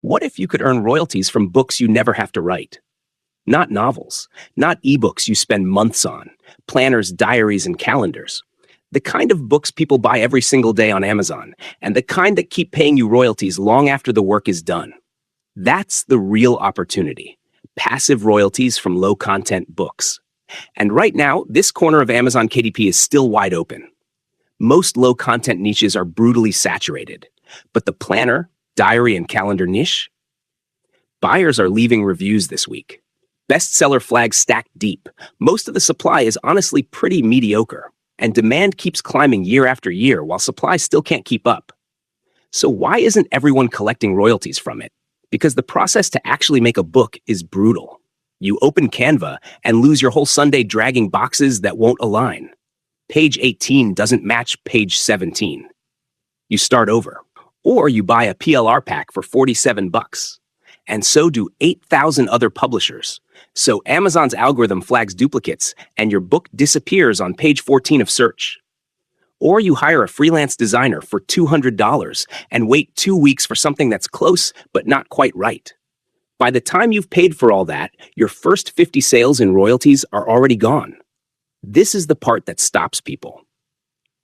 What if you could earn royalties from books you never have to write? Not novels, not ebooks you spend months on, planners, diaries, and calendars. The kind of books people buy every single day on Amazon, and the kind that keep paying you royalties long after the work is done. That's the real opportunity. Passive royalties from low content books. And right now, this corner of Amazon KDP is still wide open. Most low content niches are brutally saturated, but the planner, diary, and calendar niche? Buyers are leaving reviews this week. Bestseller flags stacked deep. Most of the supply is honestly pretty mediocre, and demand keeps climbing year after year while supply still can't keep up. So why isn't everyone collecting royalties from it? Because the process to actually make a book is brutal. You open Canva and lose your whole Sunday dragging boxes that won't align. Page 18 doesn't match page 17. You start over. Or you buy a PLR pack for 47 bucks. And so do 8,000 other publishers. So Amazon's algorithm flags duplicates and your book disappears on page 14 of search. Or you hire a freelance designer for $200 and wait 2 weeks for something that's close but not quite right. By the time you've paid for all that, your first 50 sales in royalties are already gone. This is the part that stops people.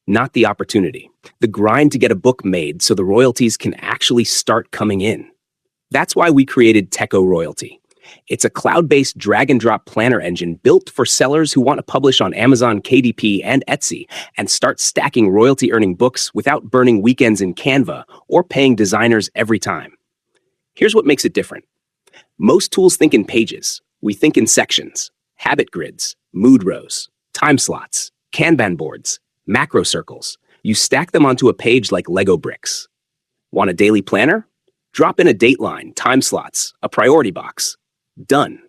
Not the opportunity. The grind to get a book made so the royalties can actually start coming in. That's why we created Techo Royalty. It's a cloud-based drag-and-drop planner engine built for sellers who want to publish on Amazon, KDP, and Etsy and start stacking royalty-earning books without burning weekends in Canva or paying designers every time. Here's what makes it different. Most tools think in pages. We think in sections, habit grids, mood rows, time slots, Kanban boards, macro circles. You stack them onto a page like Lego bricks. Want a daily planner? Drop in a dateline, time slots, a priority box. Done.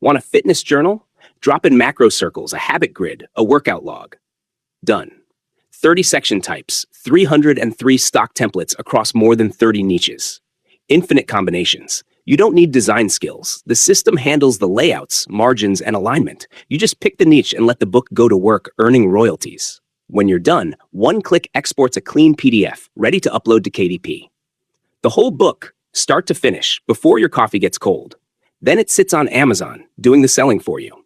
Want a fitness journal? Drop in macro circles, a habit grid, a workout log. Done. 30 section types, 303 stock templates across more than 30 niches. Infinite combinations. You don't need design skills. The system handles the layouts, margins, and alignment. You just pick the niche and let the book go to work earning royalties. When you're done, one click exports a clean PDF, ready to upload to KDP. The whole book, start to finish, before your coffee gets cold. Then it sits on Amazon, doing the selling for you.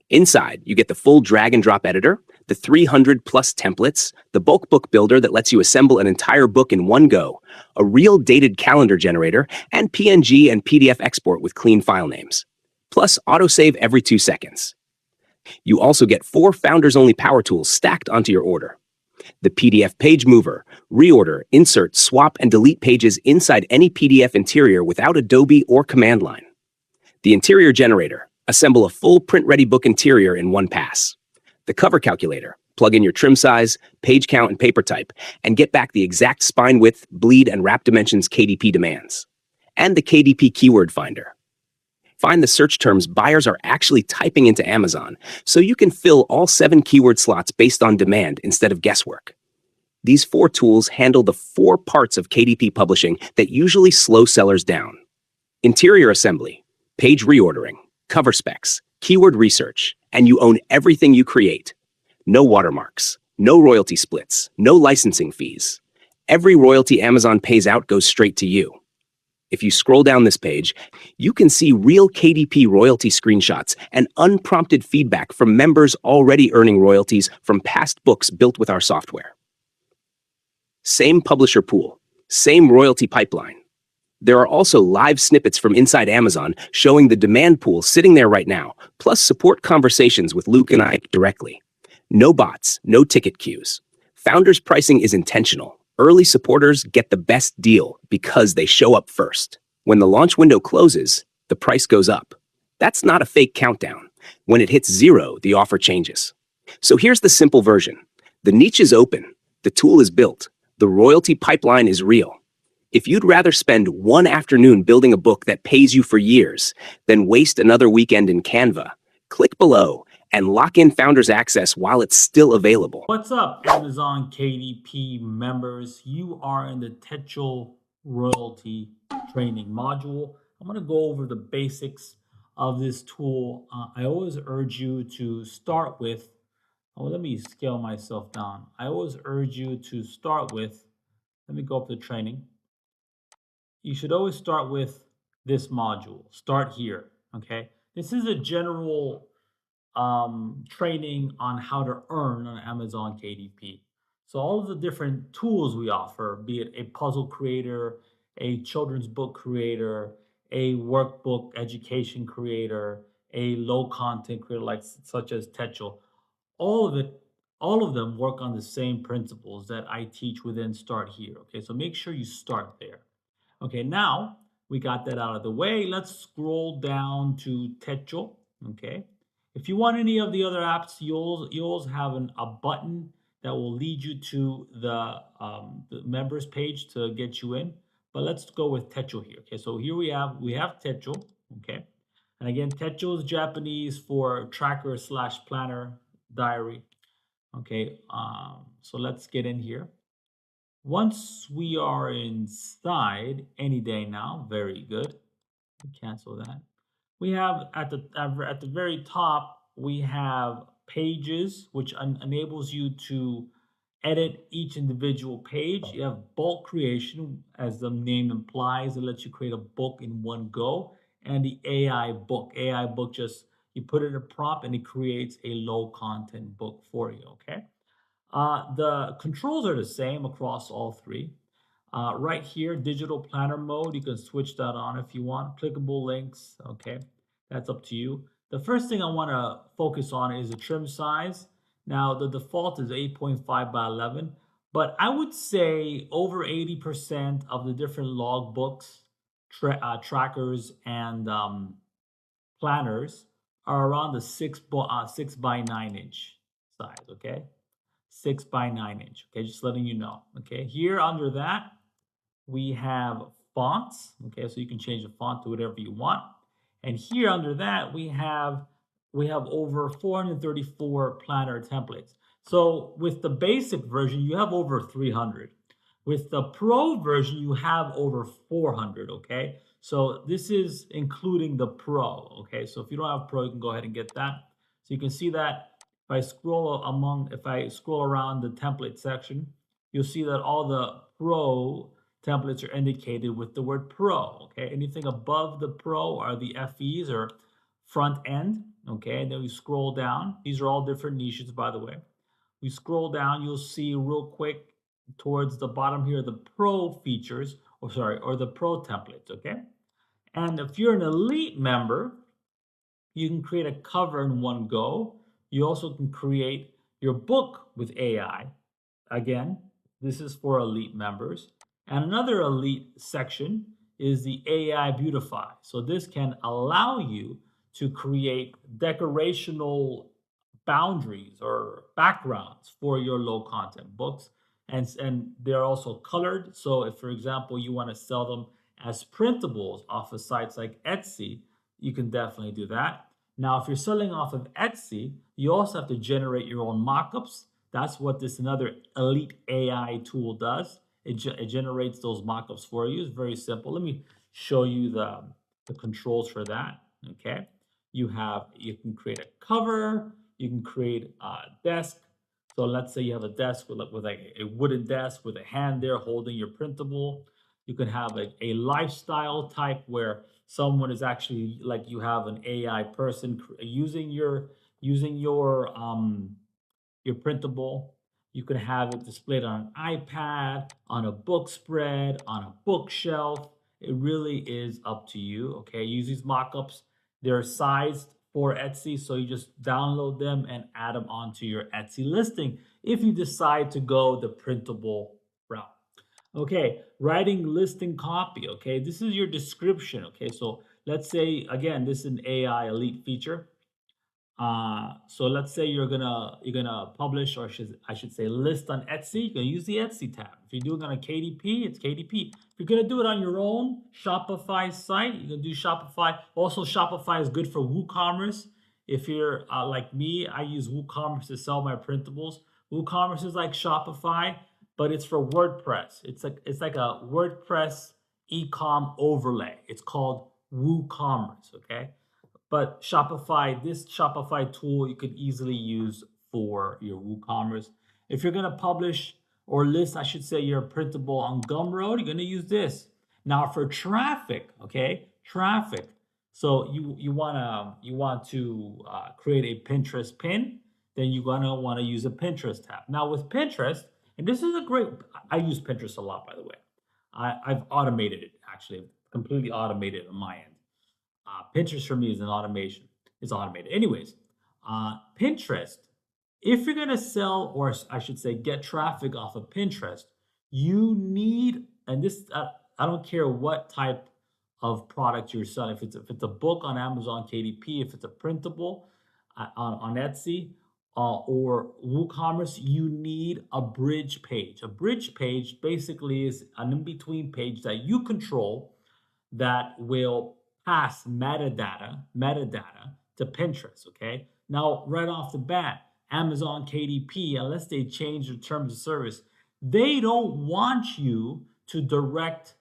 Inside, you get the full drag-and-drop editor, the 300-plus templates, the bulk book builder that lets you assemble an entire book in one go, a real dated calendar generator, and PNG and PDF export with clean file names. Plus, autosave every 2 seconds. You also get 4 founders-only power tools stacked onto your order. The PDF page mover, reorder, insert, swap, and delete pages inside any PDF interior without Adobe or command line. The interior generator, assemble a full print-ready book interior in one pass. The cover calculator, plug in your trim size, page count, and paper type, and get back the exact spine width, bleed, and wrap dimensions KDP demands. And the KDP keyword finder. Find the search terms buyers are actually typing into Amazon, so you can fill all 7 keyword slots based on demand instead of guesswork. These 4 tools handle the 4 parts of KDP publishing that usually slow sellers down. Interior assembly, page reordering, cover specs, keyword research, and you own everything you create. No watermarks, no royalty splits, no licensing fees. Every royalty Amazon pays out goes straight to you. If you scroll down this page, you can see real KDP royalty screenshots and unprompted feedback from members already earning royalties from past books built with our software. Same publisher pool, same royalty pipeline. There are also live snippets from inside Amazon showing the demand pool sitting there right now, plus support conversations with Luke and I directly. No bots, no ticket queues. Founders' pricing is intentional. Early supporters get the best deal because they show up first. When the launch window closes, the price goes up. That's not a fake countdown. When it hits 0, the offer changes. So here's the simple version. The niche is open. The tool is built. The royalty pipeline is real. If you'd rather spend one afternoon building a book that pays you for years than waste another weekend in Canva, click below and lock in Founders Access while it's still available. What's up, Amazon KDP members? You are in the Techo royalty training module. I'm going to go over the basics of this tool. I always urge you to start with, let me scale myself down. I always urge you to start with, let me go up to training. you should always start with this module. Start here, okay? This is a general training on how to earn on Amazon KDP. So all of the different tools we offer, be it a puzzle creator, a children's book creator, a workbook education creator, a low content creator like such as Techo, all of it, all of them work on the same principles that I teach within Start Here. Okay, so make sure you start there. Okay, now we got that out of the way. Let's scroll down to Techo. Okay, if you want any of the other apps, you'll have a button that will lead you to the members page to get you in. But let's go with Techo here. Okay, so here we have Techo. Okay, and again, Techo is Japanese for tracker slash planner diary. Okay, so let's get in here. Once we are inside, any day now, very good. Cancel that. We have at the very top, we have pages, which enables you to edit each individual page. You have bulk creation, as the name implies, it lets you create a book in one go. And the AI book. AI book, just you put in a prompt and it creates a low content book for you. Okay. The controls are the same across all three. Right here, digital planner mode, you can switch that on if you want. Clickable links, okay, that's up to you. The first thing I want to focus on is the trim size. Now, the default is 8.5 by 11, but I would say over 80% of the different log books, trackers, and planners are around the 6 by 9 inch size, okay? 6 by 9 inch. Okay, just letting you know. Okay, here under that, we have fonts. Okay, so you can change the font to whatever you want. And here under that, we have over 434 planner templates. So with the basic version, you have over 300. With the pro version, you have over 400. Okay, so this is including the pro. Okay, so if you don't have pro, you can go ahead and get that. So you can see that if I scroll around the template section, you'll see that all the pro templates are indicated with the word pro. Okay, anything above the pro are the FEs or front end. Okay, and then we scroll down. These are all different niches, by the way. We scroll down, you'll see real quick towards the bottom here the pro features, or the pro templates. Okay, and if you're an elite member, you can create a cover in one go. You also can create your book with AI. Again, this is for elite members. And another elite section is the AI Beautify. So this can allow you to create decorational boundaries or backgrounds for your low content books. And they're also colored. So if, for example, you want to sell them as printables off of sites like Etsy, you can definitely do that. Now, if you're selling off of Etsy, you also have to generate your own mockups. That's what this another elite AI tool does. It generates those mockups for you. It's very simple. Let me show you the controls for that. Okay. You can create a cover, you can create a desk. So let's say you have a desk with like a wooden desk with a hand there holding your printable. You can have a lifestyle type where someone is actually like you have an AI person using your printable. You can have it displayed on an iPad, on a book spread, on a bookshelf. It really is up to you. Okay, use these mockups. They're sized for Etsy, so you just download them and add them onto your Etsy listing if you decide to go the printable route. Okay, writing listing copy. Okay, this is your description. Okay, so let's say again, this is an AI elite feature. So let's say you're gonna publish, or I should say list on Etsy. You're gonna use the Etsy tab. If you're doing it on a KDP, it's KDP. If you're gonna do it on your own Shopify site, you're gonna do Shopify. Also, Shopify is good for WooCommerce. If you're like me, I use WooCommerce to sell my printables. WooCommerce is like Shopify, but it's for WordPress. It's like a WordPress e-com overlay. It's called WooCommerce. Okay. But this Shopify tool, you could easily use for your WooCommerce. If you're going to publish or list, I should say, your printable on Gumroad, you're going to use this. Now for traffic, okay, traffic. So you want to create a Pinterest pin, then you're gonna want to use a Pinterest tab. Now with Pinterest, and this is a great. I use Pinterest a lot, by the way. I've automated it actually, completely automated on my end. Pinterest for me is an automation. It's automated. Anyways, Pinterest, if you're going to sell, or I should say, get traffic off of Pinterest, you need, and this, I don't care what type of product you're selling. If it's a book on Amazon KDP, if it's a printable on Etsy, or WooCommerce, you need a bridge page. A bridge page basically is an in-between page that you control that will pass metadata to Pinterest. Okay. Now, right off the bat, Amazon KDP, unless they change their terms of service, they don't want you to direct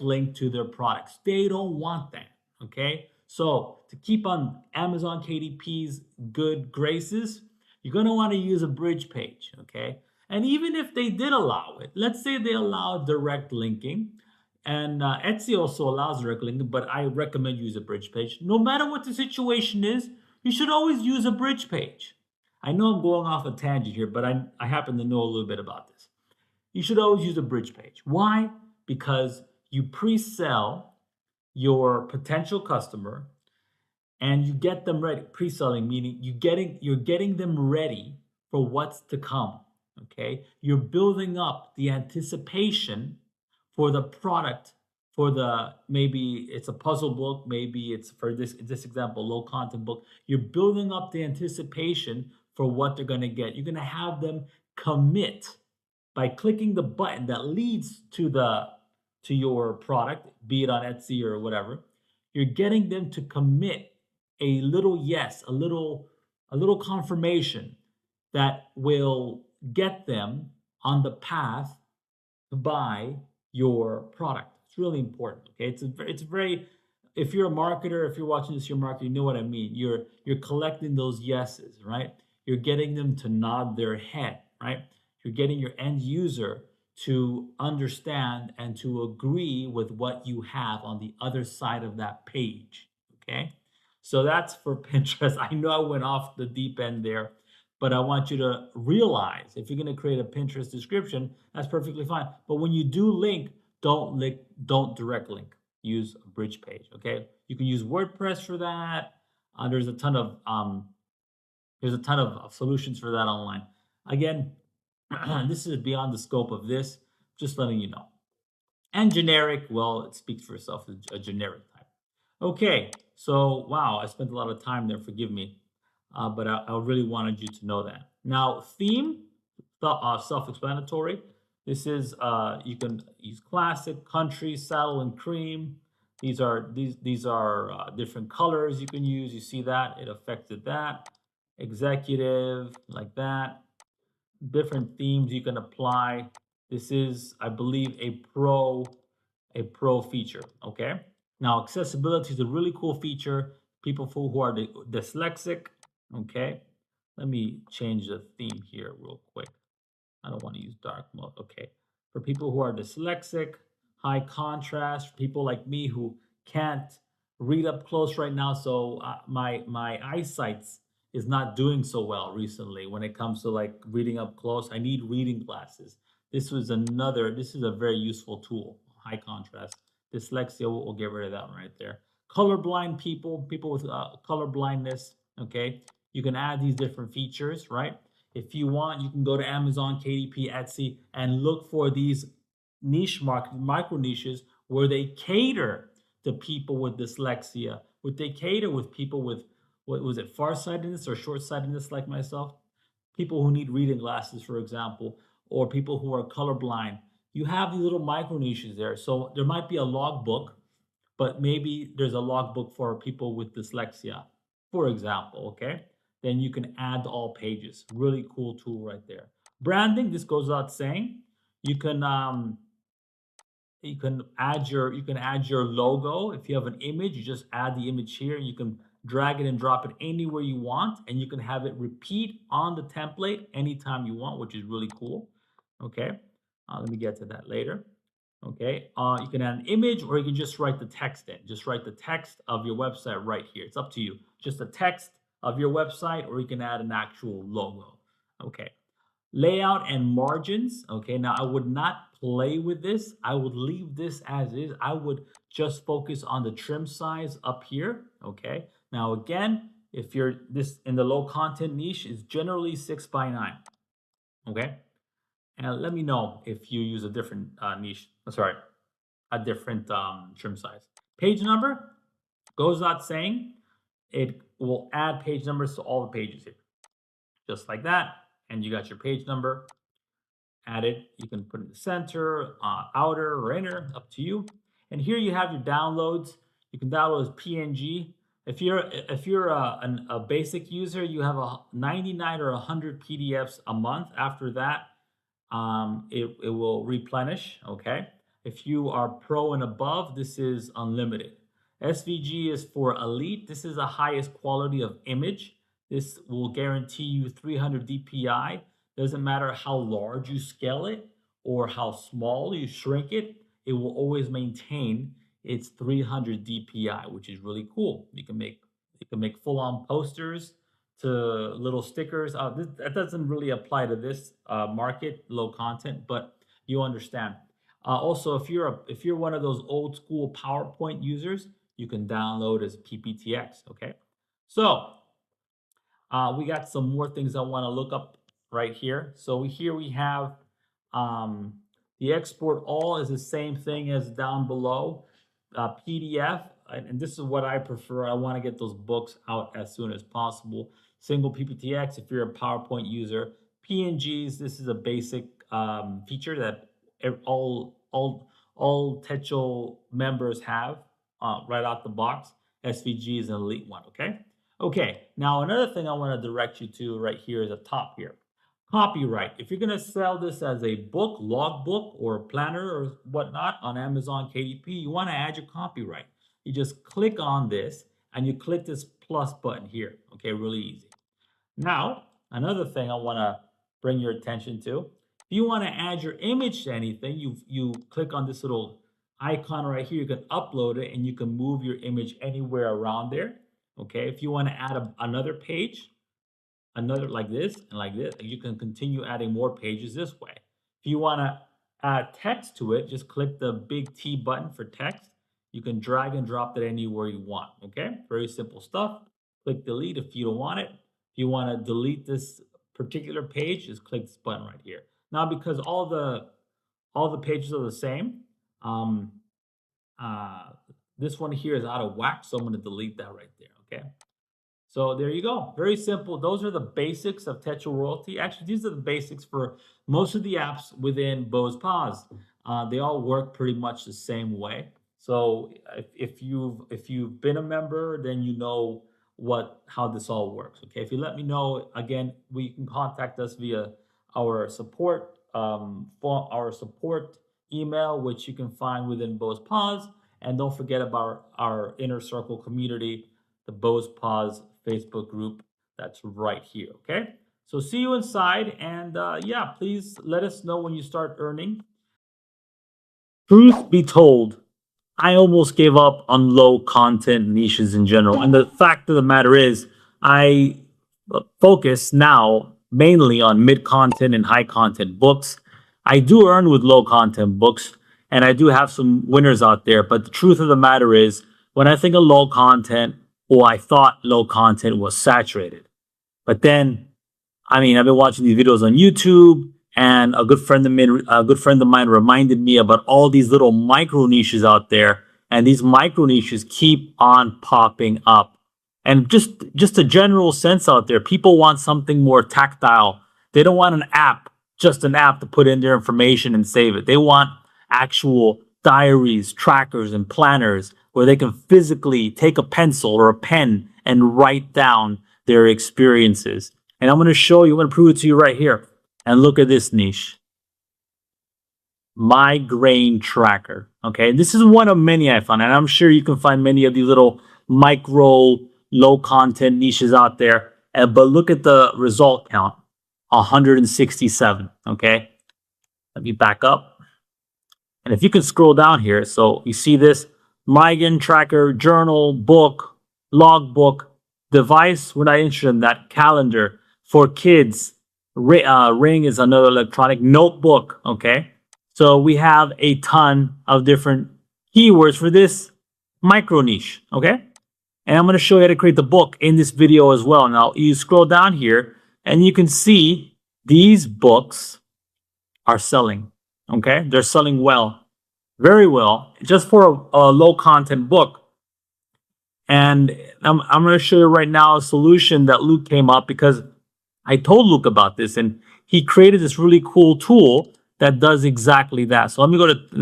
link to their products. They don't want that. Okay. So to keep on Amazon KDP's good graces, you're going to want to use a bridge page. Okay. And even if they did allow it, let's say they allow direct linking, and Etsy also allows direct linking, but I recommend use a bridge page. No matter what the situation is, you should always use a bridge page. I know I'm going off a tangent here, but I happen to know a little bit about this. You should always use a bridge page. Why? Because you pre-sell your potential customer and you get them ready. Pre-selling meaning you're getting them ready for what's to come. Okay? You're building up the anticipation for the product, for the, maybe it's a puzzle book, maybe it's, for this example, low content book. You're building up the anticipation for what they're going to get. You're going to have them commit by clicking the button that leads to your product, be it on Etsy or whatever. You're getting them to commit a little yes, a little confirmation that will get them on the path to buy your product. It's really important. Okay, it's very, if you're a marketer, if you're watching this, you're a marketer, you know what I mean. You're collecting those yeses, right? You're getting them to nod their head, right? You're getting your end user to understand and to agree with what you have on the other side of that page. Okay, so that's for Pinterest. I know I went off the deep end there, but I want you to realize if you're going to create a Pinterest description, that's perfectly fine. But when you do link, don't direct link. Use a bridge page. Okay, you can use WordPress for that. There's a ton of solutions for that online. Again, this is beyond the scope of this. Just letting you know. And generic, well, it speaks for itself. A generic type. Okay, so wow, I spent a lot of time there. Forgive me. But I really wanted you to know that. Now, theme, self-explanatory. This is, you can use classic, country, saddle, and cream. These are different colors you can use. You see that it affected that. Executive, like that. Different themes you can apply. This is, I believe, a pro feature. Okay. Now, accessibility is a really cool feature. People who are dyslexic. Okay. Let me change the theme here real quick. I don't want to use dark mode. Okay. For people who are dyslexic, high contrast, people like me who can't read up close right now. So my eyesight is not doing so well recently when it comes to like reading up close. I need reading glasses. This is a very useful tool. High contrast. Dyslexia, we'll get rid of that one right there. Colorblind people with color blindness. Okay. You can add these different features, right? If you want, you can go to Amazon, KDP, Etsy, and look for these niche market, micro niches where they cater to people with dyslexia. Would they cater with people with, what was it, farsightedness or short-sightedness like myself? People who need reading glasses, for example, or people who are colorblind. You have these little micro niches there. So there might be a logbook, but maybe there's a logbook for people with dyslexia, for example, okay? Then you can add to all pages. Really cool tool right there. Branding, this goes without saying. You can add your logo. If you have an image, you just add the image here. You can drag it and drop it anywhere you want, and you can have it repeat on the template anytime you want, which is really cool. Okay, let me get to that later. Okay, you can add an image or you can just write the text in. Just write the text of your website right here. It's up to you. Just the text of your website, or you can add an actual logo. Okay, layout and margins. Okay, now I would not play with this. I would leave this as is. I would just focus on the trim size up here. Okay, now again, if you're this in the low content niche, is generally 6x9. Okay, and let me know if you use a different niche. Sorry, a different trim size. Page number goes without saying. It will add page numbers to all the pages here, just like that. And you got your page number added. You can put it in the center, outer, or inner, up to you. And here you have your downloads. You can download as PNG. If you're a basic user, you have a 99 or 100 PDFs a month. After that, it will replenish. Okay. If you are pro and above, this is unlimited. SVG is for elite. This is the highest quality of image. This will guarantee you 300 DPI. Doesn't matter how large you scale it or how small you shrink it, it will always maintain its 300 DPI, which is really cool. You can make full-on posters to little stickers. That doesn't really apply to this market, low content, but you understand. Also, if you're one of those old school PowerPoint users, you can download as PPTX. Okay, so we got some more things I want to look up right here. So here we have um, the export all is the same thing as down below. PDF, and this is what I prefer. I want to get those books out as soon as possible. Single PPTX if you're a PowerPoint user. PNGs, this is a basic feature that all Techo members have right out the box. SVG is an elite one. Okay, now another thing I want to direct you to right here is at top here. Copyright. If you're going to sell this as a book, logbook, or planner or whatnot on Amazon KDP, you want to add your copyright. You just click on this and you click this plus button here. Okay, really easy. Now, another thing I want to bring your attention to. If you want to add your image to anything, you click on this little icon right here. You can upload it and you can move your image anywhere around there. Okay, if you want to add another page, another like this and like this, you can continue adding more pages this way. If you want to add text to it, just click the big T button for text. You can drag and drop that anywhere you want. Okay, very simple stuff. Click delete if you don't want it. If you want to delete this particular page, just click this button right here. Now, because all the pages are the same, um, uh, this one here is out of whack, so I'm going to delete that right there. Okay. So there you go. Very simple. Those are the basics of Techo Royalty. Actually, these are the basics for most of the apps within Bose Pause. They all work pretty much the same way. So if you've been a member, then you know how this all works. Okay. If you let me know again, we can contact us via our support our support email, which you can find within Bose Pause. And don't forget about our inner circle community, the Bose Pause Facebook group that's right here. Okay. So see you inside. And yeah, please let us know when you start earning. Truth be told, I almost gave up on low content niches in general. And the fact of the matter is, I focus now mainly on mid content and high content books. I do earn with low content books, and I do have some winners out there. But the truth of the matter is, when I think of low content, or I thought low content was saturated. But then, I mean, I've been watching these videos on YouTube, and a good friend of mine reminded me about all these little micro niches out there, and these micro niches keep on popping up. And just a general sense out there, people want something more tactile. They don't want an app, just an app to put in their information and save it. They want actual diaries, trackers, and planners where they can physically take a pencil or a pen and write down their experiences. And I'm going to show you, I'm going to prove it to you right here. And look at this niche. Migraine tracker. Okay. This is one of many I found. And I'm sure you can find many of these little micro, low content niches out there. But look at the result count. 167. Okay. Let me back up. And if you can scroll down here, so you see this migraine tracker, journal, book, logbook, device. We're not interested in that. Calendar for kids. Ring is another electronic notebook. Okay. So we have a ton of different keywords for this micro niche. Okay. And I'm going to show you how to create the book in this video as well. Now you scroll down here and you can see these books are selling. Okay. They're selling well, very well, just for a low content book. And I'm going to show you right now a solution that Luke came up because I told Luke about this and he created this really cool tool that does exactly that. So let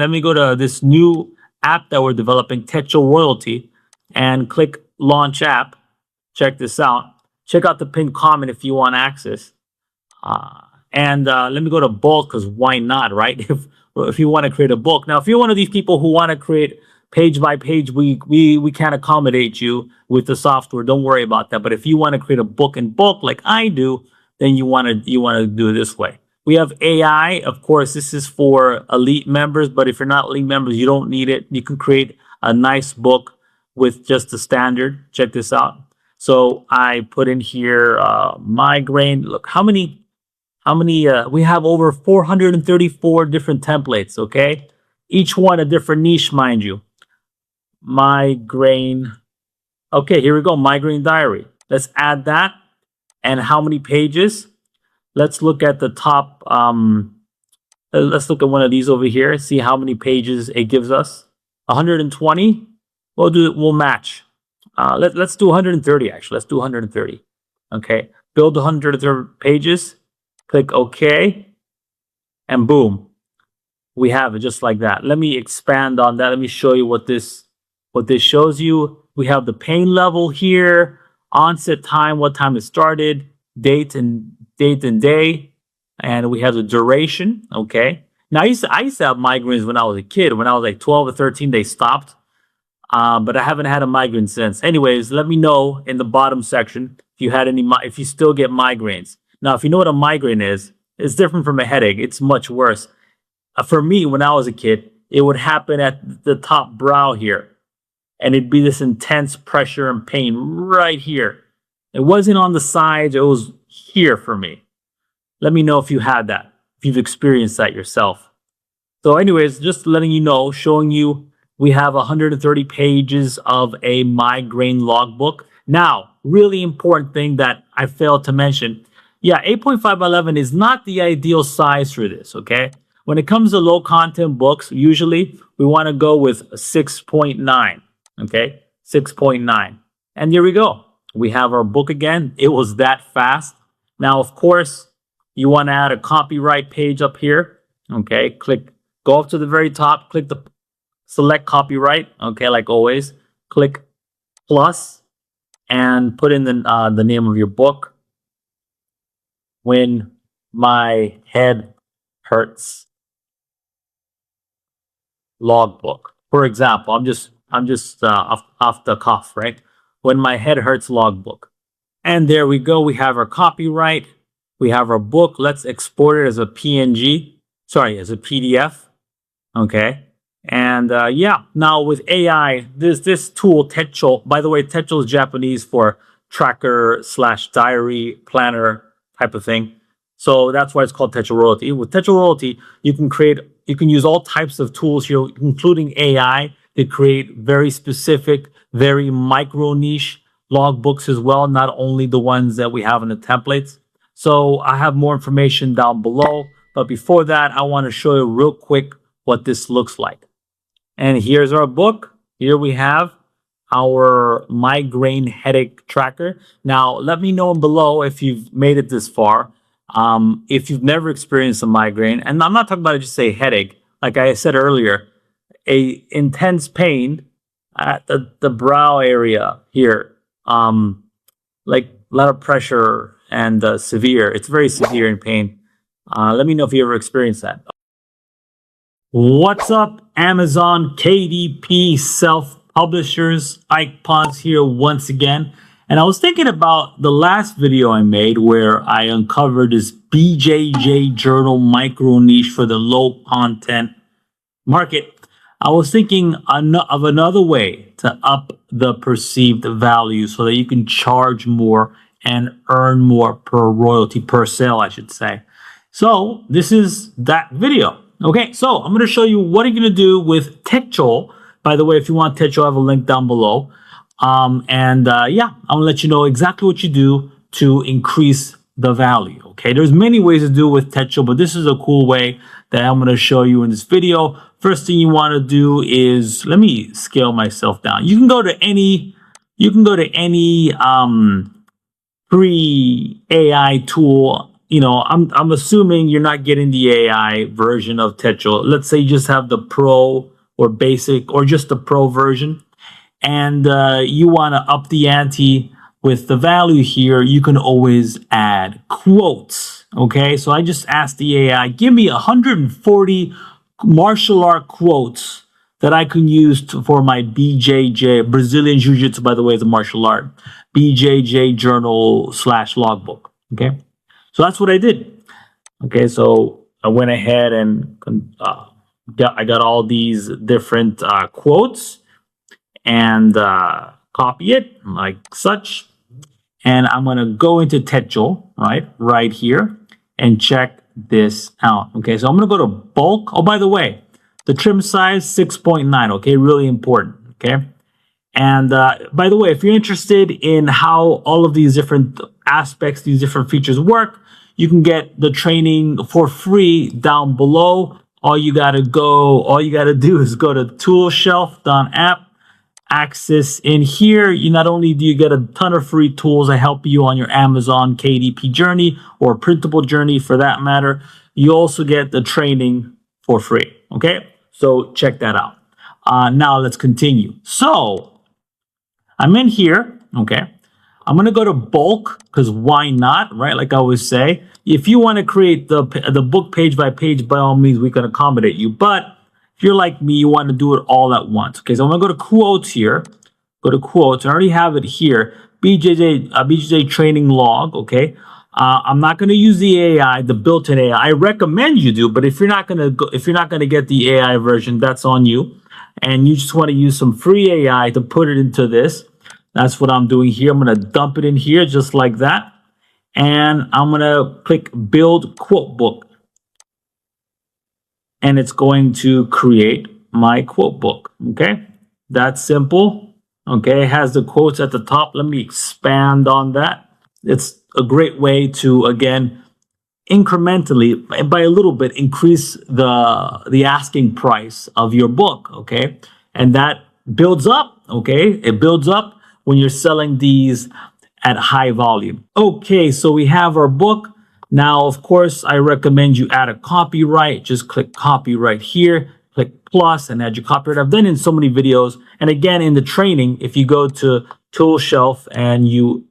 me go to this new app that we're developing, Techo Royalty, and click launch app. Check this out. Check out the pinned comment if you want access. And let me go to bulk because why not, right? If you want to create a book. Now, if you're one of these people who want to create page by page, we can accommodate you with the software. Don't worry about that. But if you want to create a book in bulk like I do, then you want to do it this way. We have AI. Of course, this is for elite members. But if you're not elite members, you don't need it. You can create a nice book with just the standard. Check this out. So I put in here migraine. Look, how many we have over 434 different templates. Okay, each one a different niche, mind you. Migraine. Okay, here we go. Migraine diary. Let's add that. And how many pages? Let's look at the top. Let's look at one of these over here. See how many pages it gives us. 120. We'll match. Let's do 130 actually. Let's do 130. Okay. Build 130 pages. Click OK. And boom. We have it just like that. Let me expand on that. Let me show you what this shows you. We have the pain level here, onset time, what time it started, date and day, and we have the duration. Okay. Now I used to have migraines when I was a kid. When I was like 12 or 13, they stopped. But I haven't had a migraine since. Anyways, let me know in the bottom section if you had if you still get migraines. Now, if you know what a migraine is, it's different from a headache. It's much worse. For me, when I was a kid, it would happen at the top brow here. And it'd be this intense pressure and pain right here. It wasn't on the sides. It was here for me. Let me know if you had that, if you've experienced that yourself. So anyways, just letting you know, showing you we have 130 pages of a migraine logbook. Now, really important thing that I failed to mention. Yeah, 8.5 by 11 is not the ideal size for this, okay? When it comes to low content books, usually we want to go with 6.9, okay? 6.9. And here we go. We have our book again. It was that fast. Now, of course, you want to add a copyright page up here, okay? Go up to the very top, select copyright, okay, like always. Click plus and put in the name of your book. When my head hurts logbook. For example, I'm just off the cuff, right? When my head hurts logbook. And there we go. We have our copyright. We have our book. Let's export it as a PNG. Sorry, as a PDF. Okay. And yeah, now with AI, this tool, Techo. By the way, Techo is Japanese for tracker / diary planner type of thing. So that's why it's called Techo Royalty. With Techo Royalty, you can use all types of tools here, including AI, to create very specific, very micro niche logbooks as well, not only the ones that we have in the templates. So I have more information down below. But before that, I want to show you real quick what this looks like. And here's our book. Here we have our migraine headache tracker. Now, let me know below if you've made it this far. If you've never experienced a migraine, and I'm not talking about just say headache, like I said earlier, a intense pain at the brow area here, like a lot of pressure and severe. It's very severe in pain. Let me know if you ever experienced that. What's up, Amazon KDP self-publishers? Ike Pons here once again. And I was thinking about the last video I made where I uncovered this BJJ journal micro niche for the low content market, I was thinking of another way to up the perceived value so that you can charge more and earn more per royalty, per sale, I should say. So this is that video. Okay, so I'm going to show you what you're going to do with Techo. By the way, if you want Techo, I have a link down below. Yeah, I'm going to let you know exactly what you do to increase the value. Okay, there's many ways to do it with Techo, but this is a cool way that I'm going to show you in this video. First thing you want to do is, let me scale myself down. You can go to any free AI tool. You know, I'm assuming you're not getting the AI version of Techo. Let's say you just have the pro or basic or just the pro version, and you want to up the ante with the value here. You can always add quotes. Okay, so I just asked the AI, give me 140 martial art quotes that I can use for my BJJ, Brazilian Jiu Jitsu, by the way, is a martial art, BJJ journal / logbook. Okay, so that's what I did. Okay, so I went ahead and I got all these different quotes and copy it like such. And I'm going to go into Techo, right here, and check this out. Okay, so I'm going to go to bulk. Oh, by the way, the trim size 6.9. Okay, really important. Okay, and by the way, if you're interested in how all of these different aspects, these different features work, you can get the training for free down below. All you got to do is go to toolshelf.app. Access in here. You not only do you get a ton of free tools that help you on your Amazon KDP journey or printable journey for that matter, you also get the training for free. Okay, so check that out. Now let's continue. So I'm in here. Okay, I'm gonna go to bulk because why not, right? Like I always say, if you want to create the book page by page, by all means, we can accommodate you. But if you're like me, you want to do it all at once. Okay, so I'm gonna go to quotes here. Go to quotes. I already have it here. BJJ training log. Okay. I'm not gonna use the AI, the built-in AI. I recommend you do, but if you're not gonna get the AI version, that's on you. And you just want to use some free AI to put it into this. That's what I'm doing here. I'm gonna dump it in here just like that, and I'm gonna click Build Quote Book. And it's going to create my quote book. Okay, that's simple. Okay, it has the quotes at the top. Let me expand on that. It's a great way to, again, incrementally, by a little bit, increase the asking price of your book. Okay, and that builds up. Okay, it builds up when you're selling these at high volume. Okay, so we have our book. Now, of course, I recommend you add a copyright. Just click copyright here, click plus, and add your copyright. I've done it in so many videos. And again, in the training, if you go to Tool Shelf and you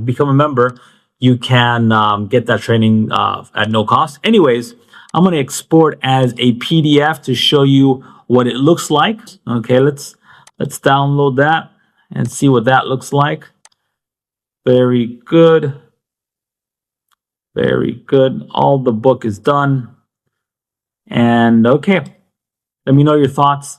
become a member, you can get that training at no cost. Anyways, I'm going to export as a PDF to show you what it looks like. Okay, let's download that and see what that looks like. Very good. Very good. All the book is done. And okay, let me know your thoughts.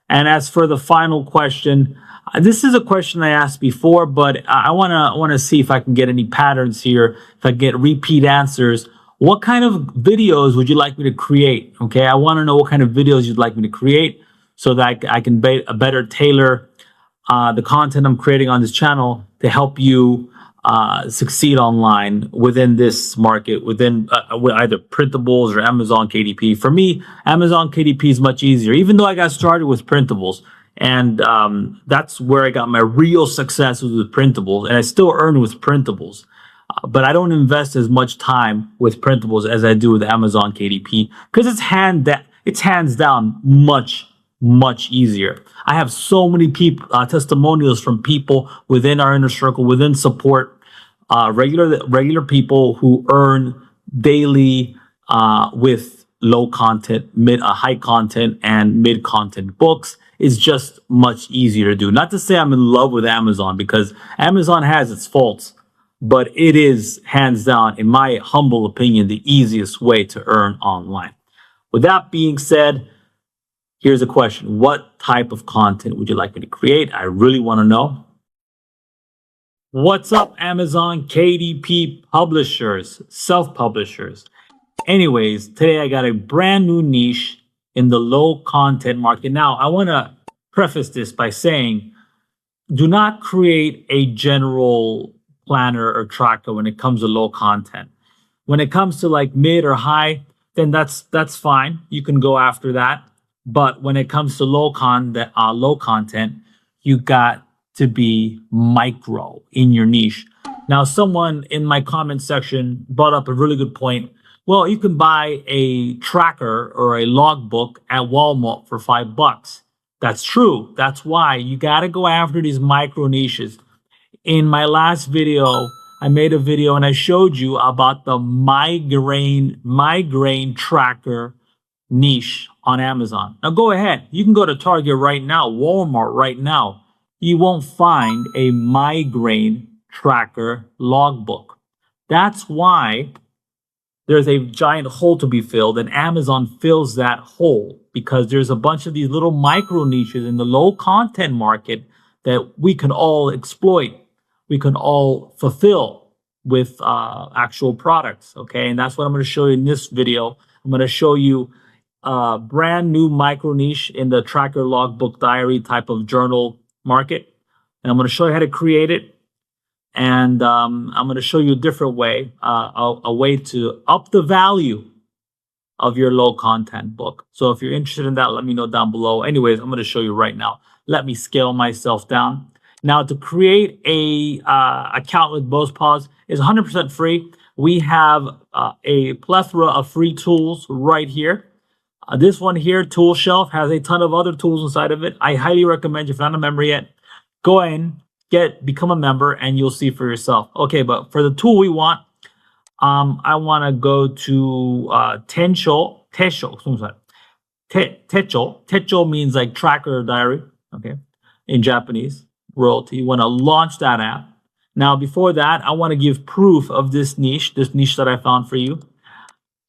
And as for the final question, this is a question I asked before, but I wanna see if I can get any patterns here, if I get repeat answers. What kind of videos would you like me to create? Okay, I want to know what kind of videos you'd like me to create so that I can better tailor the content I'm creating on this channel to help you succeed online within this market, within either printables or Amazon KDP. For me, Amazon KDP is much easier, even though I got started with printables. And that's where I got my real success with printables. And I still earn with printables. But I don't invest as much time with printables as I do with Amazon KDP because it's hands down much easier. I have so many people testimonials from people within our inner circle, within support, regular people who earn daily with low content, high content, and mid content books. Is just much easier to do. Not to say I'm in love with Amazon, because Amazon has its faults, but it is hands down, in my humble opinion, the easiest way to earn online. With that being said, Here's a question. What type of content would you like me to create? I really want to know. What's up, Amazon KDP publishers, self-publishers? Anyways, today I got a brand new niche in the low content market. Now, I want to preface this by saying, do not create a general planner or tracker when it comes to low content. When it comes to like mid or high, then that's fine. You can go after that. But when it comes to low content, you got to be micro in your niche. Now, someone in my comment section brought up a really good point. Well, you can buy a tracker or a logbook at Walmart for $5. That's true. That's why you got to go after these micro niches. In my last video, I made a video and I showed you about the migraine tracker niche on Amazon. Now go ahead. You can go to Target right now, Walmart right now. You won't find a migraine tracker logbook. That's why there's a giant hole to be filled, and Amazon fills that hole because there's a bunch of these little micro niches in the low content market that we can all exploit. We can all fulfill with actual products. Okay. And that's what I'm going to show you in this video. I'm going to show you a brand new micro niche in the tracker logbook diary type of journal market. And I'm going to show you how to create it. And I'm going to show you a different way, a way to up the value of your low content book. So if you're interested in that, let me know down below. Anyways, I'm going to show you right now. Let me scale myself down. Now, to create a account with BuzzPause is 100% free. We have a plethora of free tools right here. This one here, Tool Shelf, has a ton of other tools inside of it. I highly recommend, if you're not a member yet, go in, become a member, and you'll see for yourself. Okay, but for the tool we want, I want to go to Techo. Techo means like tracker or diary, okay, in Japanese, royalty. You want to launch that app. Now, before that, I want to give proof of this niche that I found for you.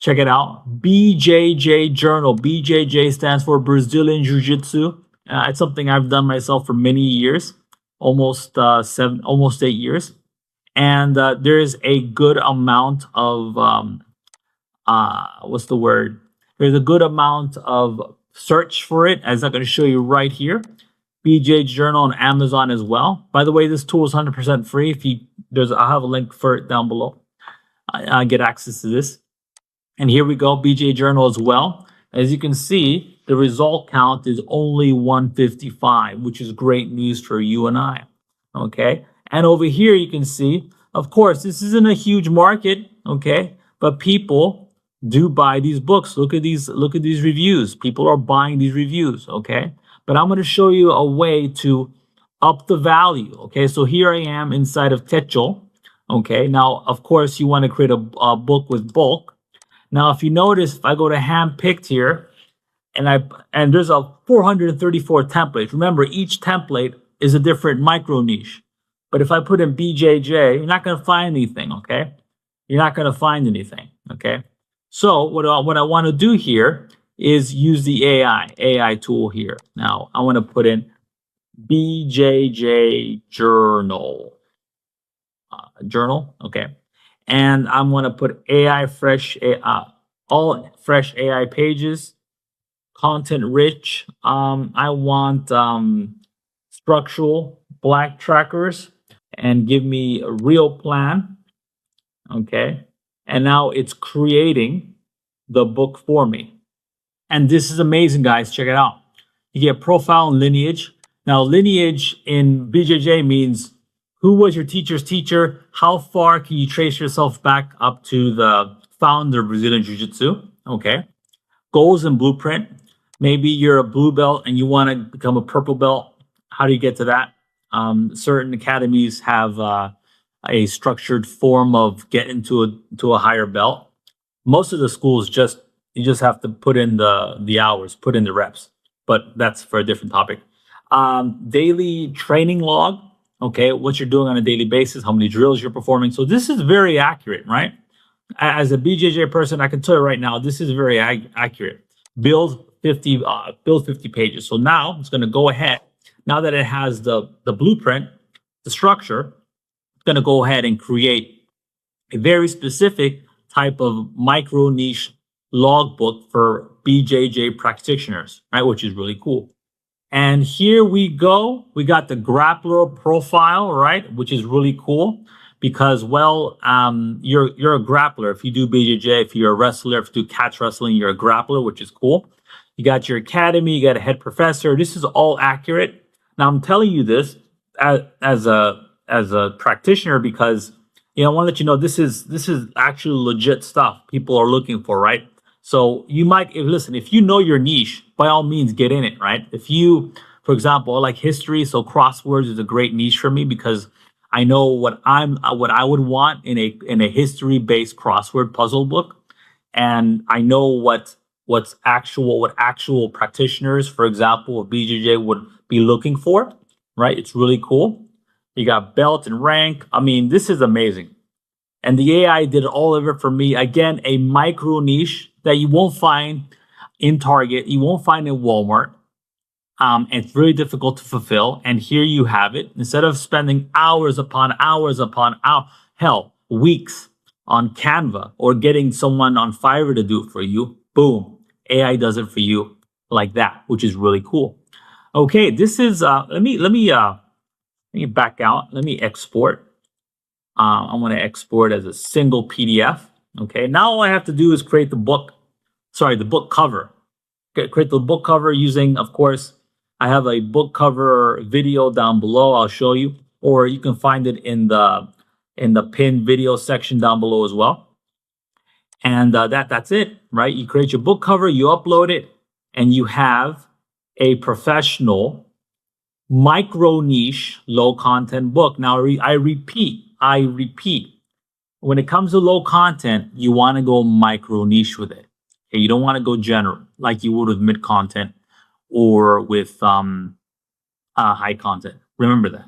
Check it out. BJJ Journal. BJJ stands for Brazilian Jiu-Jitsu. It's something I've done myself for many years, almost 8 years. And there's a good amount of There's a good amount of search for it, as I'm going to show you right here. BJ Journal on Amazon as well. By the way, this tool is 100% free. I'll have a link for it down below. I get access to this. And here we go, BJ Journal as well. As you can see, the result count is only 155, which is great news for you and I. Okay. And over here, you can see, of course, this isn't a huge market. Okay. But people do buy these books. Look at these reviews. People are buying these reviews. Okay. But I'm going to show you a way to up the value. Okay. So here I am inside of Techo. Okay. Now, of course, you want to create a book with bulk. Now, if you notice, if I go to handpicked here, and there's a 434 templates. Remember, each template is a different micro niche. But if I put in BJJ, you're not going to find anything, okay? You're not going to find anything, okay? So what I want to do here is use the AI tool here. Now, I want to put in BJJ journal. Okay. And I'm going to put all fresh AI pages, content rich. I want structural black trackers, and give me a real plan. Okay. And now it's creating the book for me. And this is amazing, guys. Check it out. You get profile and lineage. Now, lineage in BJJ means who was your teacher's teacher? How far can you trace yourself back up to the founder of Brazilian Jiu-Jitsu? Okay. Goals and blueprint. Maybe you're a blue belt and you want to become a purple belt. How do you get to that? Certain academies have a structured form of getting to a higher belt. Most of the schools you just have to put in the hours, put in the reps. But that's for a different topic. Daily training log. Okay, what you're doing on a daily basis, how many drills you're performing. So this is very accurate, right? As a BJJ person, I can tell you right now, this is very accurate. Build build 50 pages. So now it's going to go ahead. Now that it has the blueprint, the structure, it's going to go ahead and create a very specific type of micro niche logbook for BJJ practitioners, right? Which is really cool. And here we go. We got the grappler profile, right? Which is really cool because, well, you're a grappler. If you do BJJ, if you're a wrestler, if you do catch wrestling, you're a grappler, which is cool. You got your academy, you got a head professor. This is all accurate. Now I'm telling you this as a practitioner because I want to let you know this is actually legit stuff people are looking for, right? So you might listen, if you know your niche, by all means get in it, right? If you, for example, I like history, so crosswords is a great niche for me because I know what I would want in a history-based crossword puzzle book, and I know what actual practitioners, for example, of BJJ would be looking for, right? It's really cool. You got belt and rank. I mean, this is amazing. And the AI did all of it for me. Again, a micro niche that you won't find in Target, you won't find in Walmart. It's very difficult to fulfill. And here you have it. Instead of spending hours upon hours, hell, weeks on Canva or getting someone on Fiverr to do it for you, boom, AI does it for you like that, which is really cool. Okay, this is let me back out. Let me export. I'm going to export as a single PDF. Okay, now all I have to do is create the book cover. Okay, create the book cover using, of course, I have a book cover video down below. I'll show you, or you can find it in the pinned video section down below as well. And that's it, right? You create your book cover, you upload it, and you have a professional micro niche low content book. Now I repeat, when it comes to low content, you want to go micro niche with it. Okay, you don't want to go general like you would with mid content or with high content. Remember that.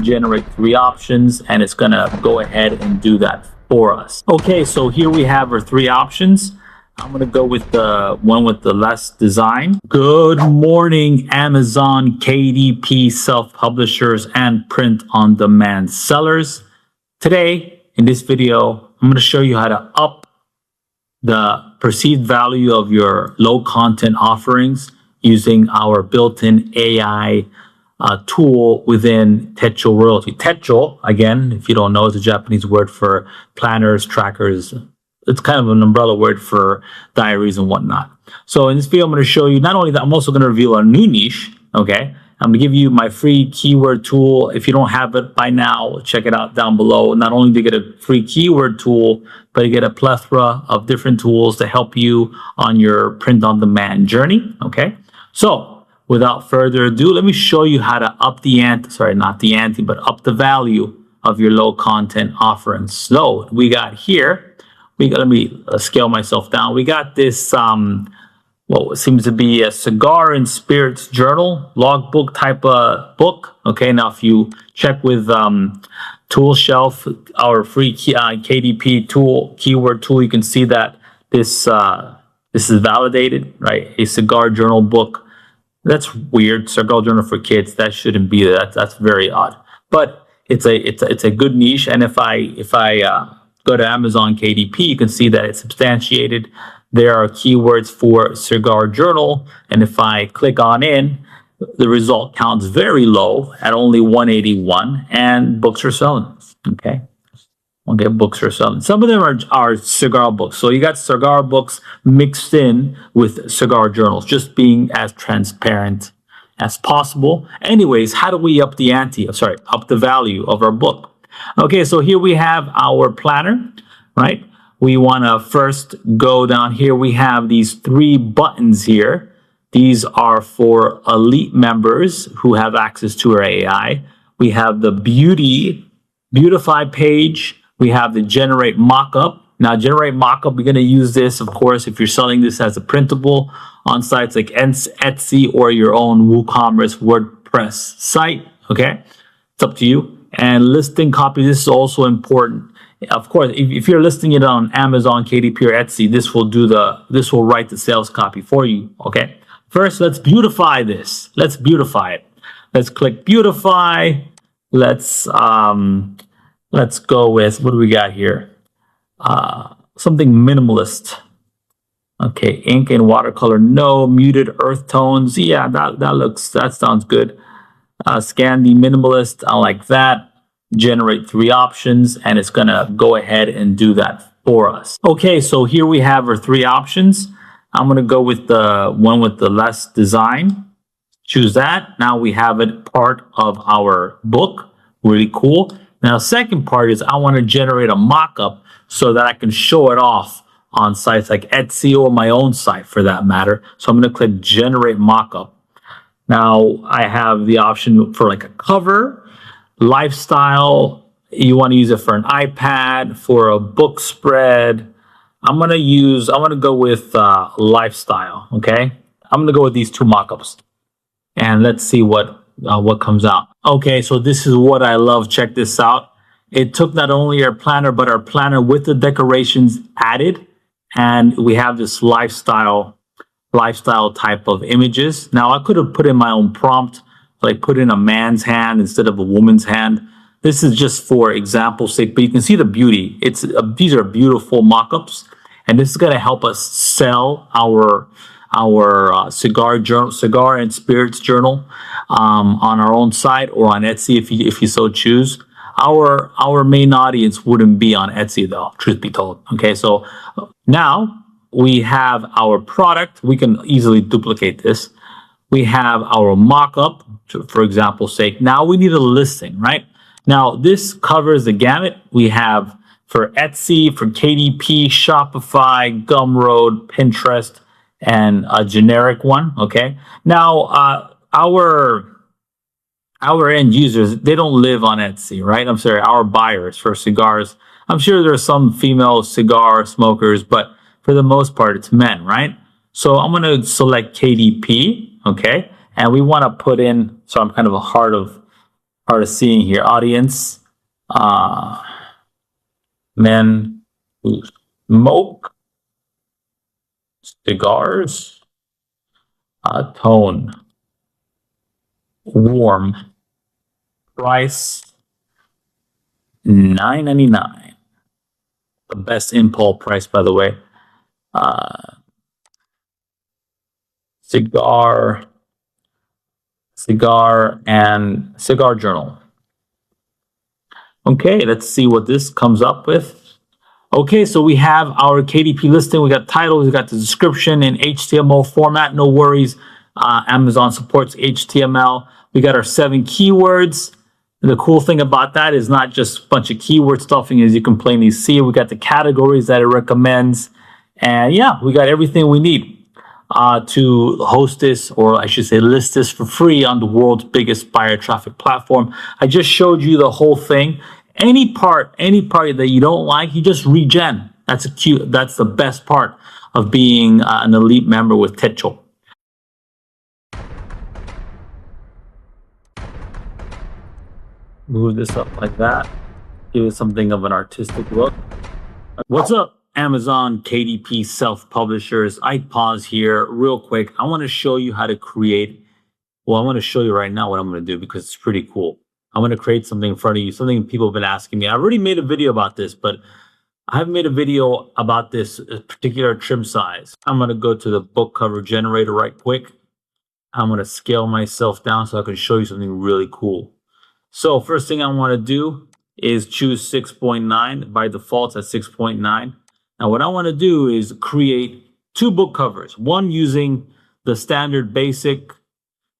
Generate 3 options, and it's gonna go ahead and do that for us. Okay, so here we have our 3 options. I'm gonna go with the one with the less design. Good morning, Amazon, KDP, self-publishers, and print-on-demand sellers. Today, in this video, I'm gonna show you how to up the perceived value of your low content offerings using our built-in AI tool within Techo Royalty. Techo, again, if you don't know, is a Japanese word for planners, trackers. It's kind of an umbrella word for diaries and whatnot. So in this video, I'm going to show you not only that, I'm also going to reveal a new niche. Okay, I'm going to give you my free keyword tool. If you don't have it by now, check it out down below. Not only do you get a free keyword tool, but you get a plethora of different tools to help you on your print-on-demand journey. Okay, so without further ado, let me show you how to up the ante. Sorry, not the ante, but up the value of your low content offerings. So we got here. Let me scale myself down. We got this what seems to be a cigar and spirits journal logbook type of book. Okay, now if you check with Tool Shelf, our free KDP tool keyword tool, you can see that this is validated, right? A cigar journal book. That's weird. Cigar journal for kids. That shouldn't be there. That's very odd. But it's a good niche. And if I go to Amazon KDP, you can see that it's substantiated. There are keywords for cigar journal, and if I click on in, the result counts very low at only 181, and books are selling. Okay, okay, books are selling. Some of them are cigar books. So you got cigar books mixed in with cigar journals, just being as transparent as possible. Anyways, how do we up the ante? Up the value of our book? Okay, so here we have our planner, right? We want to first go down here. We have these 3 buttons here. These are for elite members who have access to our AI. We have the beautify page. We have the generate mockup. Now, generate mockup, we're going to use this, of course, if you're selling this as a printable on sites like Etsy or your own WooCommerce WordPress site. Okay, it's up to you. And listing copy, this is also important. Of course, if you're listing it on Amazon, KDP, or Etsy, this will write the sales copy for you. Okay. First, let's beautify this. Let's beautify it. Let's click beautify. Let's go with, what do we got here? Something minimalist. Okay, ink and watercolor, no. Muted earth tones, yeah, that sounds good. Scan the minimalist, I like that. Generate 3 options, and it's gonna go ahead and do that for us. Okay, so here we have our 3 options. I'm gonna go with the one with the less design. Choose that. Now we have it part of our book. Really cool. Now, second part is I want to generate a mock-up so that I can show it off on sites like Etsy or my own site for that matter. So I'm going to click generate mockup. Now I have the option for like a cover, lifestyle. You want to use it for an iPad, for a book spread. I'm going to go with lifestyle. Okay. I'm going to go with these 2 mockups and let's see what comes out. Okay. So this is what I love. Check this out. It took not only our planner, but our planner with the decorations added. And we have this lifestyle type of images. Now I could have put in my own prompt, like put in a man's hand instead of a woman's hand. This is just for example's sake, but you can see the beauty. These are beautiful mock-ups, and this is going to help us sell our cigar and spirits journal on our own site or on Etsy if you so choose. Our main audience wouldn't be on Etsy though, truth be told. Okay, so now we have our product. We can easily duplicate this. We have our mock-up, for example's sake. Now we need a listing, right? Now this covers the gamut. We have for Etsy, for KDP, Shopify, Gumroad, Pinterest, and a generic one. Okay. Now our end users, they don't live on Etsy, right? I'm sorry, our buyers for cigars. I'm sure there are some female cigar smokers, but for the most part, it's men, right? So I'm going to select KDP, okay? And we want to put in, so I'm kind of hard of seeing here, audience, men who smoke cigars, tone, warm, price $9.99. The best impulse price, by the way. Cigar and cigar journal. Okay, let's see what this comes up with. Okay, so we have our KDP listing. We got titles, we got the description in HTML format. No worries. Amazon supports HTML. We got our 7 keywords. And the cool thing about that is not just a bunch of keyword stuffing, as you can plainly see. We got the categories that it recommends. And yeah, we got everything we need to host this, or I should say list this for free on the world's biggest buyer traffic platform. I just showed you the whole thing. Any part that you don't like, you just regen. That's the best part of being an elite member with Techo. Move this up like that. Give it something of an artistic look. What's up, Amazon KDP self-publishers? I pause here real quick. I want to show you how to create. Well, I want to show you right now what I'm going to do because it's pretty cool. I'm going to create something in front of you, something people have been asking me. I already made a video about this, but I haven't made a video about this particular trim size. I'm going to go to the book cover generator right quick. I'm going to scale myself down so I can show you something really cool. So first thing I want to do is choose 6.9. By default, it's at 6.9. Now what I want to do is create 2 book covers. One using the standard basic,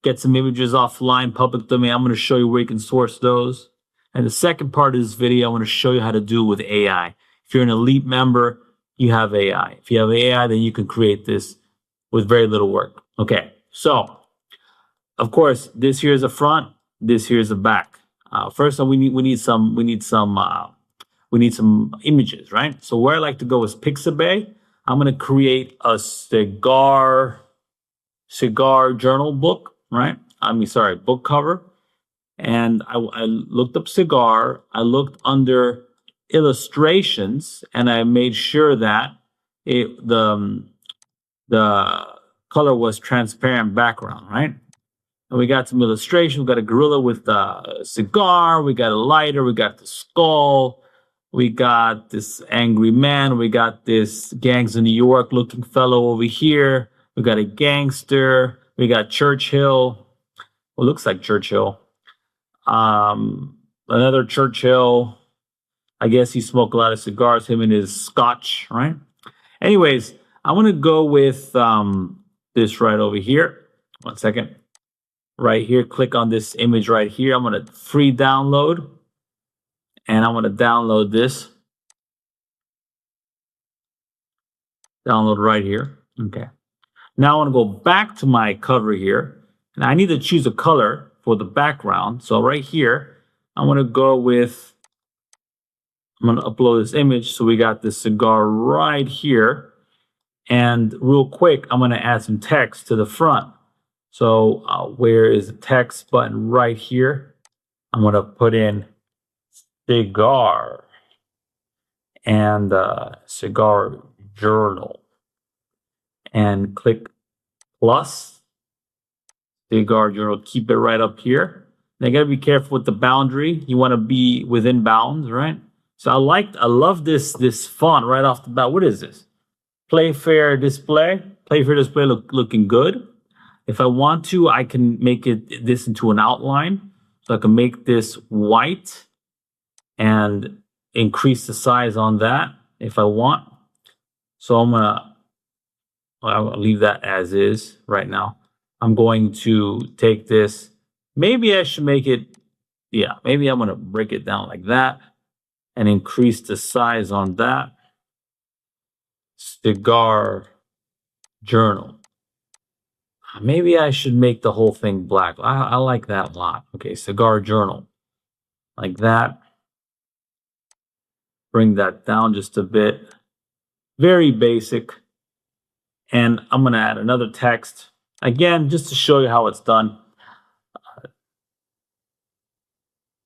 get some images offline, public domain. I'm going to show you where you can source those. And the second part of this video, I want to show you how to do it with AI. If you're an elite member, you have AI. If you have AI, then you can create this with very little work. Okay, so of course, this here is the front, this here is the back. First, we need some images, right? So where I like to go is Pixabay. I'm going to create a cigar journal book, right? Book cover. And I looked up cigar. I looked under illustrations, and I made sure that the color was transparent background, right? And we got some illustration. We got a gorilla with a cigar. We got a lighter. We got the skull. We got this angry man. We got this gangs of New York looking fellow over here. We got a gangster. We got Churchill. Well, looks like Churchill. Another Churchill. I guess he smoked a lot of cigars, him and his scotch, right? Anyways, I want to go with this right over here. 1 second. Right here, click on this image right here. I'm going to free download. And I'm going to download this. Download right here. Okay. Now I want to go back to my cover here. And I need to choose a color for the background. So right here, I want to go with, I'm going to upload this image. So we got this cigar right here. And real quick, I'm going to add some text to the front. So where is the text button? Right here. I'm going to put in cigar and cigar journal and click plus cigar journal. Keep it right up here. Now you got to be careful with the boundary. You want to be within bounds, right? So I love this font right off the bat. What is this? Playfair display. Playfair display looking good. If I want to, I can make this into an outline. So I can make this white and increase the size on that if I want. So I'll leave that as is right now. I'm going to take this. Maybe I should make it, maybe I'm going to break it down like that and increase the size on that. Cigar journal. Maybe I should make the whole thing black. I like that a lot. Okay, cigar journal. Like that. Bring that down just a bit. Very basic. And I'm going to add another text. Again, just to show you how it's done.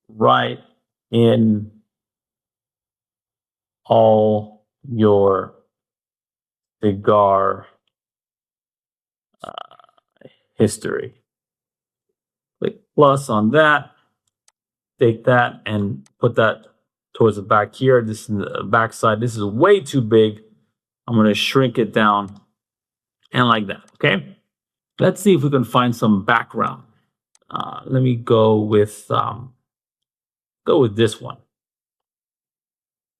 Write in all your cigar history. Click plus on that. Take that and put that towards the back here. This is the back side. This is way too big. I'm going to shrink it down and like that. Okay. Let's see if we can find some background. Let me go with this one.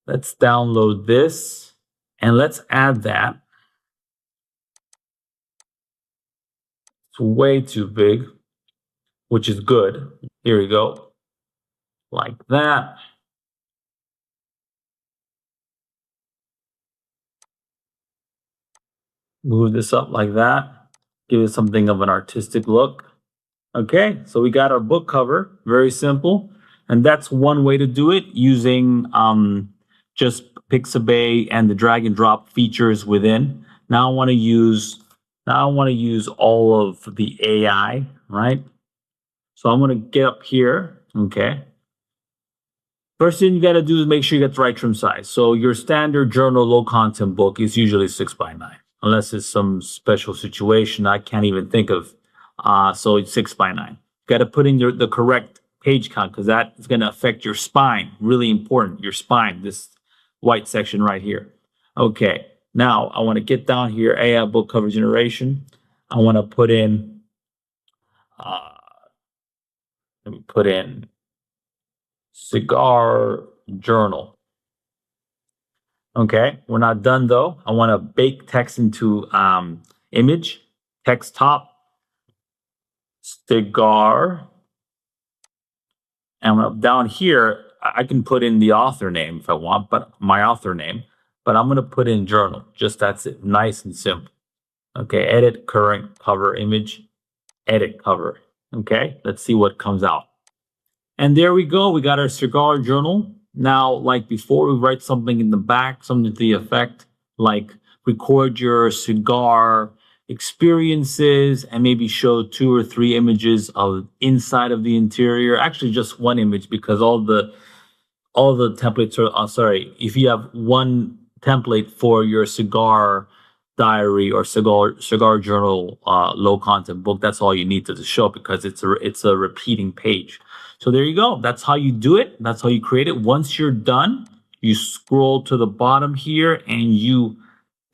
Let's download this and let's add that. It's way too big, which is good. Here we go. Like that. Move this up like that. Give it something of an artistic look. Okay, so we got our book cover. Very simple. And that's one way to do it, using just Pixabay and the drag and drop features within. Now I want to use all of the AI, right? So I'm going to get up here. Okay. First thing you got to do is make sure you get the right trim size. So your standard journal low content book is usually 6x9, unless it's some special situation I can't even think of. So it's 6x9. Got to put in the correct page count, because that is going to affect your spine. Really important. Your spine, this white section right here. Okay. Now I want to get down here. AI book cover generation. I want to put in. Let me put in cigar journal. Okay, we're not done though. I want to bake text into image, text top, cigar. And down here, I can put in the author name if I want, but my author name, but I'm going to put in journal. Just that's it. Nice and simple. Okay, edit current cover image, edit cover. Okay, let's see what comes out. And there we go. We got our cigar journal. Now, like before, we write something in the back, something to the effect like record your cigar experiences and maybe show 2 or 3 images of inside of the interior. Actually, just one image, because all all the templates are, sorry, if you have one template for your cigar diary or cigar journal, low content book, that's all you need to show, because it's a repeating page. So there you go. That's how you do it. That's how you create it. Once you're done, you scroll to the bottom here and you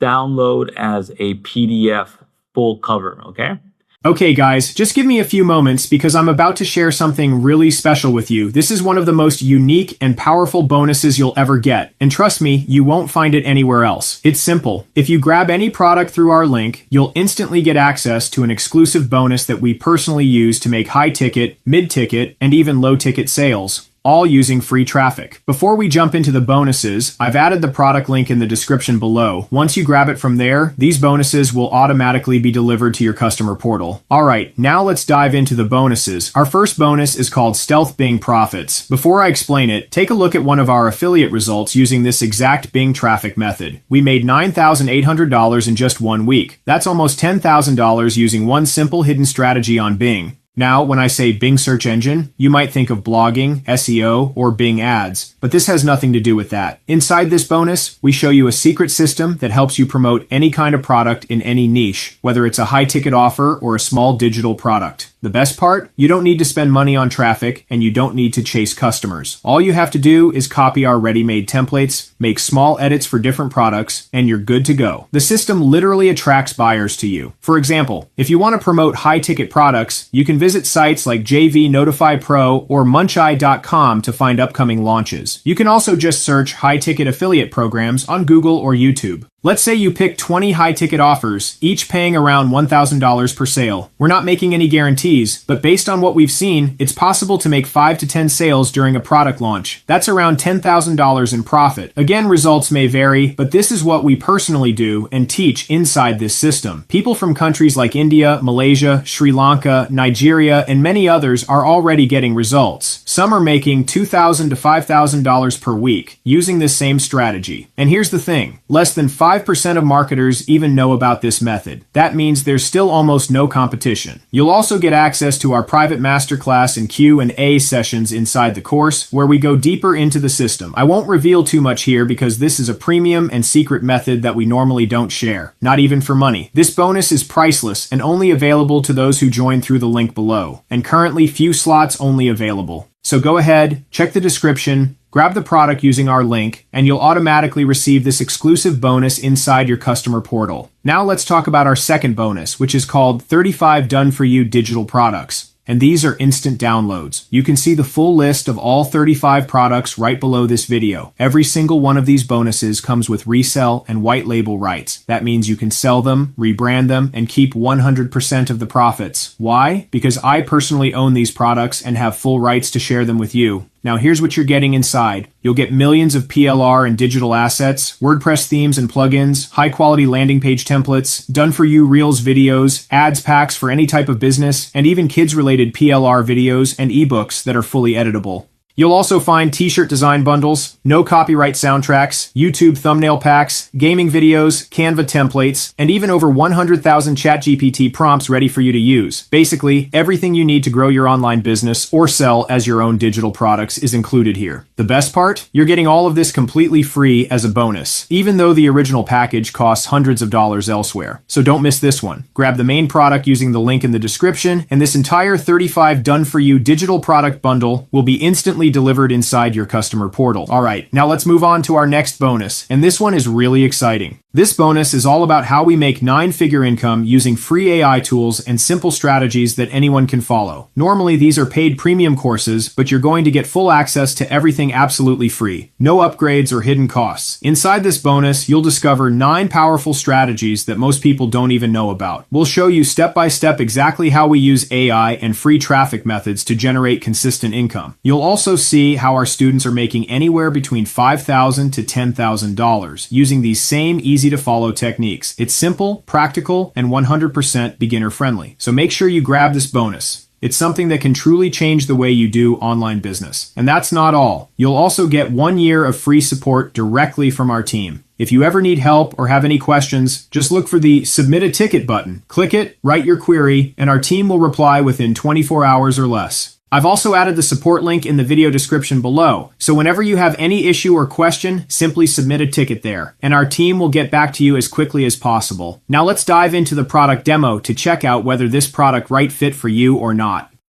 download as a PDF full cover. Okay. Okay guys, just give me a few moments because I'm about to share something really special with you. This is one of the most unique and powerful bonuses you'll ever get. And trust me, you won't find it anywhere else. It's simple. If you grab any product through our link, you'll instantly get access to an exclusive bonus that we personally use to make high-ticket, mid-ticket, and even low-ticket sales, all using free traffic. Before we jump into the bonuses, I've added the product link in the description below. Once you grab it from there, these bonuses will automatically be delivered to your customer portal. Alright, now let's dive into the bonuses. Our first bonus is called Stealth Bing Profits. Before I explain it, take a look at one of our affiliate results using this exact Bing traffic method. We made $9,800 in just 1 week. That's almost $10,000 using one simple hidden strategy on Bing. Now, when I say Bing search engine, you might think of blogging, SEO, or Bing ads, but this has nothing to do with that. Inside this bonus, we show you a secret system that helps you promote any kind of product in any niche, whether it's a high-ticket offer or a small digital product. The best part? You don't need to spend money on traffic, and you don't need to chase customers. All you have to do is copy our ready-made templates, make small edits for different products, and you're good to go. The system literally attracts buyers to you. For example, if you want to promote high-ticket products, you can visit sites like JV Notify Pro or Muncheye.com to find upcoming launches. You can also just search high-ticket affiliate programs on Google or YouTube. Let's say you pick 20 high-ticket offers, each paying around $1,000 per sale. We're not making any guarantees, but based on what we've seen, it's possible to make 5 to 10 sales during a product launch. That's around $10,000 in profit. Again, results may vary, but this is what we personally do and teach inside this system. People from countries like India, Malaysia, Sri Lanka, Nigeria, and many others are already getting results. Some are making $2,000 to $5,000 per week using this same strategy. And here's the thing, less than 5% of marketers even know about this method. That means there's still almost no competition. You'll also get access to our private masterclass and Q&A sessions inside the course, where we go deeper into the system. I won't reveal too much here because this is a premium and secret method that we normally don't share, not even for money. This bonus is priceless and only available to those who join through the link below, and currently few slots only available. So go ahead, check the description, grab the product using our link, and you'll automatically receive this exclusive bonus inside your customer portal. Now let's talk about our second bonus, which is called 35 Done-For-You Digital Products. And these are instant downloads. You can see the full list of all 35 products right below this video. Every single one of these bonuses comes with resell and white label rights. That means you can sell them, rebrand them, and keep 100% of the profits. Why? Because I personally own these products and have full rights to share them with you. Now here's what you're getting inside. You'll get millions of PLR and digital assets, WordPress themes and plugins, high-quality landing page templates, done-for-you Reels videos, ads packs for any type of business, and even kids-related PLR videos and ebooks that are fully editable. You'll also find t-shirt design bundles, no copyright soundtracks, YouTube thumbnail packs, gaming videos, Canva templates, and even over 100,000 ChatGPT prompts ready for you to use. Basically, everything you need to grow your online business or sell as your own digital products is included here. The best part? You're getting all of this completely free as a bonus, even though the original package costs hundreds of dollars elsewhere. So don't miss this one. Grab the main product using the link in the description, and this entire 35 done-for-you digital product bundle will be instantly delivered inside your customer portal. Alright, now let's move on to our next bonus, and this one is really exciting. This bonus is all about how we make 9-figure income using free AI tools and simple strategies that anyone can follow. Normally, these are paid premium courses, but you're going to get full access to everything absolutely free. No upgrades or hidden costs. Inside this bonus, you'll discover 9 powerful strategies that most people don't even know about. We'll show you step by step exactly how we use AI and free traffic methods to generate consistent income. You'll also see how our students are making anywhere between $5,000 to $10,000 using these same easy-to-follow techniques. It's simple, practical, and 100% beginner-friendly. So make sure you grab this bonus. It's something that can truly change the way you do online business. And that's not all. You'll also get 1 year of free support directly from our team. If you ever need help or have any questions, just look for the Submit a Ticket button. Click it, write your query, and our team will reply within 24 hours or less. I've also added the support link in the video description below, so whenever you have any issue or question, simply submit a ticket there, and our team will get back to you as quickly as possible. Now let's dive into the product demo to check out whether this product right fit for you or not.